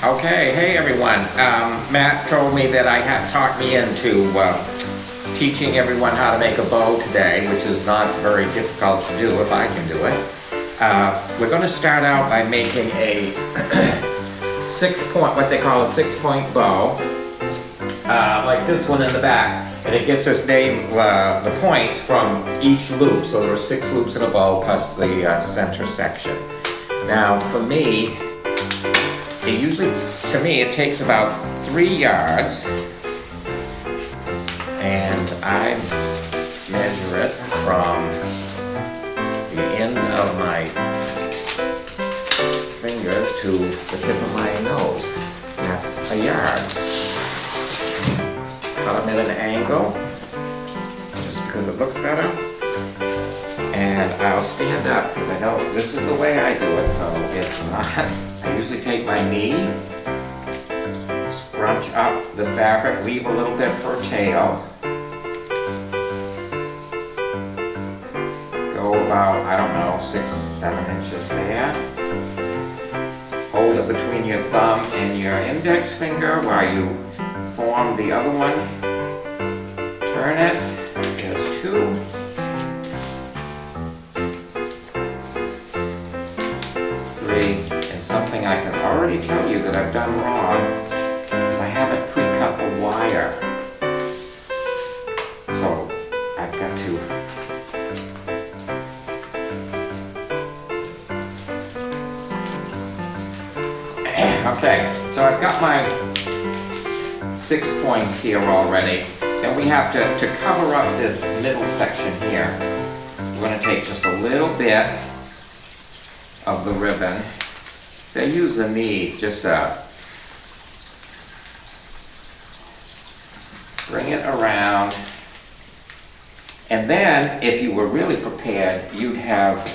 Okay, hey everyone. Matt told me that I had talked me into teaching everyone how to make a bow today, which is not very difficult to do if I can do it. We're going to start out by making a what they call a 6-point bow, like this one in the back, and it gets us the points from each loop. So there are 6 loops in a bow plus the center section. Now, for me, it takes about 3 yards, and I measure it from the end of my fingers to the tip of my nose. That's a yard. Cut them at an angle, just because it looks better. And I'll stand up, because I know this is the way I do it, so it's not. I usually take my knee, scrunch up the fabric, leave a little bit for a tail. Go about, I don't know, 6-7 inches there. Hold it between your thumb and your index finger while you form the other one. Turn it, there's 2. And something I can already tell you that I've done wrong is I haven't pre-cut the wire. So I've got to okay, so I've got my 6 points here already. Then we have to cover up this middle section here. We're going to take just a little bit of the ribbon. So use the knee just to bring it around. And then, if you were really prepared, you'd have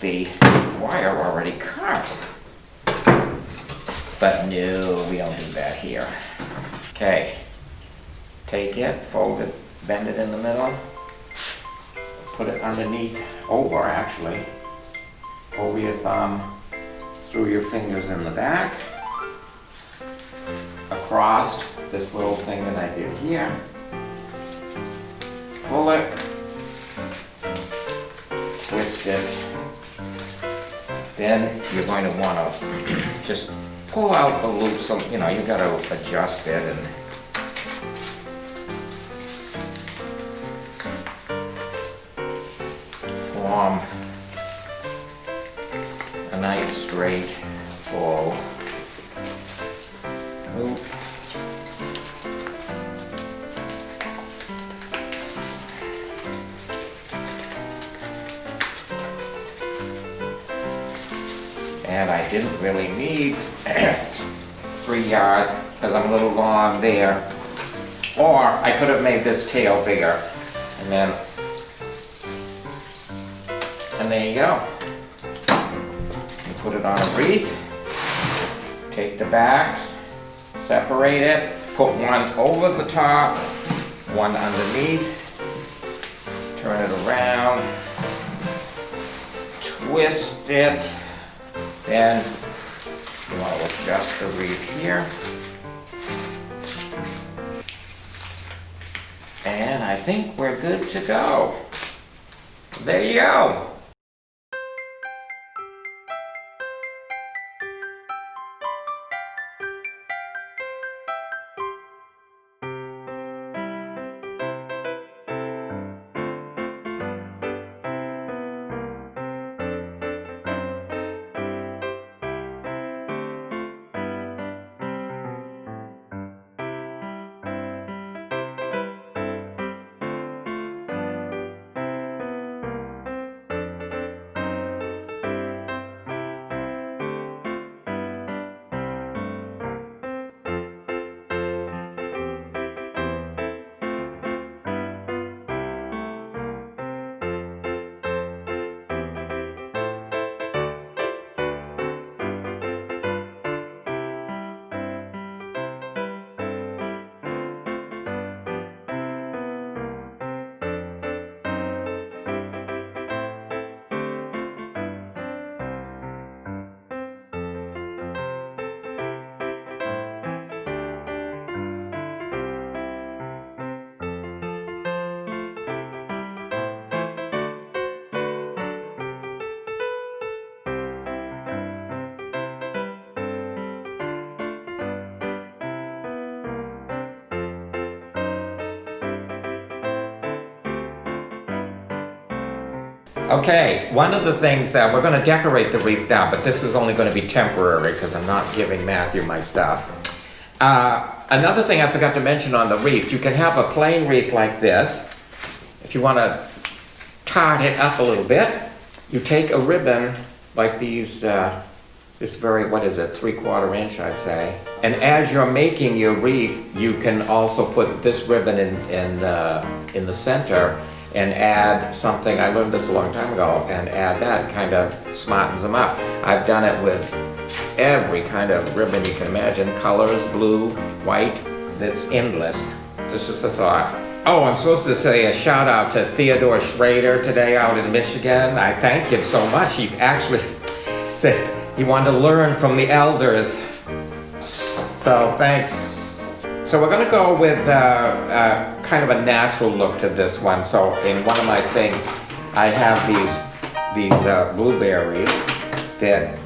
the wire already cut. But no, we don't do that here. Okay, take it, fold it, bend it in the middle, put it underneath, over your thumb, through your fingers in the back, across this little thing that I did here, pull it, twist it, then you're going to want to just pull out the loop, so you got to adjust it and form a nice straight full loop. And I didn't really need 3 yards because I'm a little long there. Or I could have made this tail bigger. And there you go. You put it on a wreath, take the back, separate it, put one over the top, one underneath, turn it around, twist it, then you want to adjust the wreath here. And I think we're good to go. There you go. Okay, one of the things that we're gonna decorate the wreath now, but this is only gonna be temporary because I'm not giving Matthew my stuff. Another thing I forgot to mention on the wreath, you can have a plain wreath like this. If you wanna tart it up a little bit, you take a ribbon like these, this very, what is it, 3/4 inch, I'd say. And as you're making your wreath, you can also put this ribbon in the center and add something, I learned this a long time ago, and add that, kind of smartens them up. I've done it with every kind of ribbon you can imagine, colors, blue, white, it's endless. This is a thought. Oh, I'm supposed to say a shout out to Theodore Schrader today out in Michigan. I thank him so much. He actually said he wanted to learn from the elders. So thanks. So we're gonna go with kind of a natural look to this one. So in one of my things, I have these blueberries that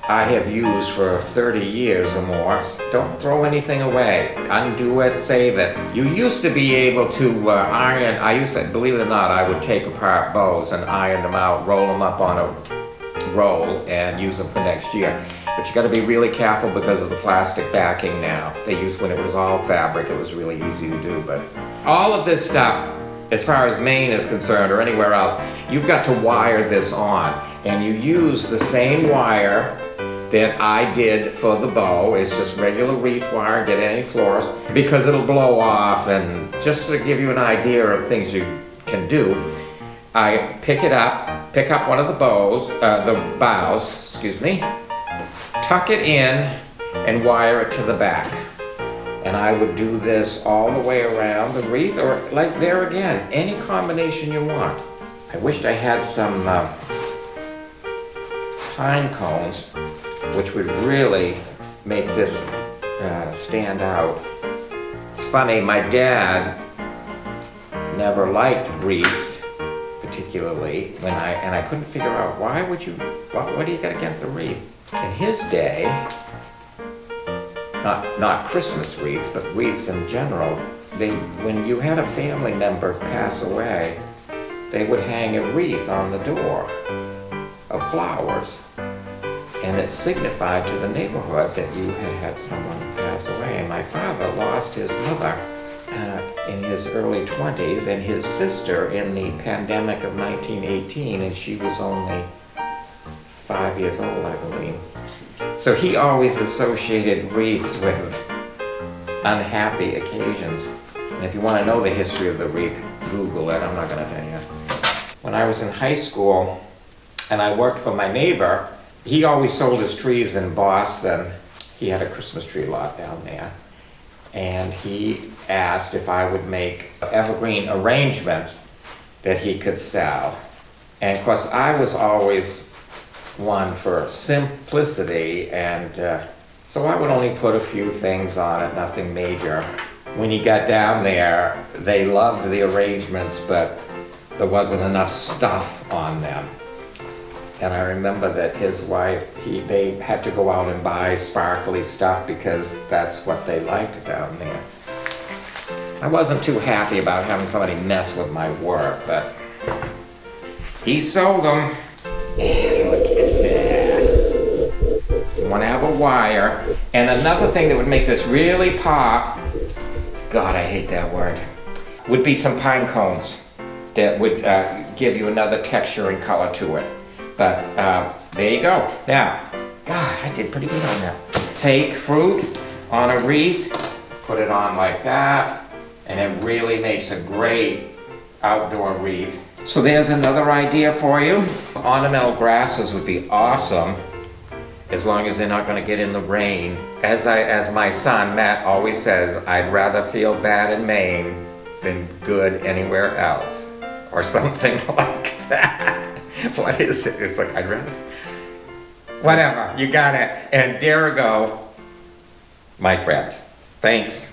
I have used for 30 years or more. Don't throw anything away. Undo it, save it. You used to be able to iron, I used to, believe it or not, I would take apart bows and iron them out, roll them up on a roll and use them for next year. But you gotta be really careful because of the plastic backing now. They used, when it was all fabric, it was really easy to do, but all of this stuff, as far as Maine is concerned or anywhere else, you've got to wire this on. And you use the same wire that I did for the bow. It's just regular wreath wire, get any floors, because it'll blow off. And just to give you an idea of things you can do, I pick up one of the boughs, excuse me, tuck it in and wire it to the back. And I would do this all the way around the wreath, or like there again, any combination you want. I wished I had some pine cones, which would really make this stand out. It's funny, my dad never liked wreaths particularly, and I couldn't figure out why would you, what do you got against the wreath? In his day, not Christmas wreaths, but wreaths in general, when you had a family member pass away, they would hang a wreath on the door of flowers. And it signified to the neighborhood that you had had someone pass away. And my father lost his mother in his early 20s and his sister in the pandemic of 1918, and she was only 5 years old, I believe. So he always associated wreaths with unhappy occasions. And if you want to know the history of the wreath, Google it, I'm not going to tell you. When I was in high school and I worked for my neighbor, he always sold his trees in Boston. He had a Christmas tree lot down there. And he asked if I would make evergreen arrangements that he could sell. And of course, I was always one for simplicity, and so I would only put a few things on it, nothing major. When he got down there, they loved the arrangements, but there wasn't enough stuff on them. And I remember that his wife, they had to go out and buy sparkly stuff because that's what they liked down there. I wasn't too happy about having somebody mess with my work, but he sold them. And look at that. You want to have a wire. And another thing that would make this really pop, God, I hate that word, would be some pine cones that would give you another texture and color to it. But there you go. Now, God, I did pretty good on that. Take fruit on a wreath, put it on like that, and it really makes a great outdoor wreath. So there's another idea for you. Ornamental grasses would be awesome, as long as they're not going to get in the rain. As my son Matt always says, I'd rather feel bad in Maine than good anywhere else, or something like that. What is it? It's like, I'd rather... Whatever, you got it. And there we go, my friend. Thanks.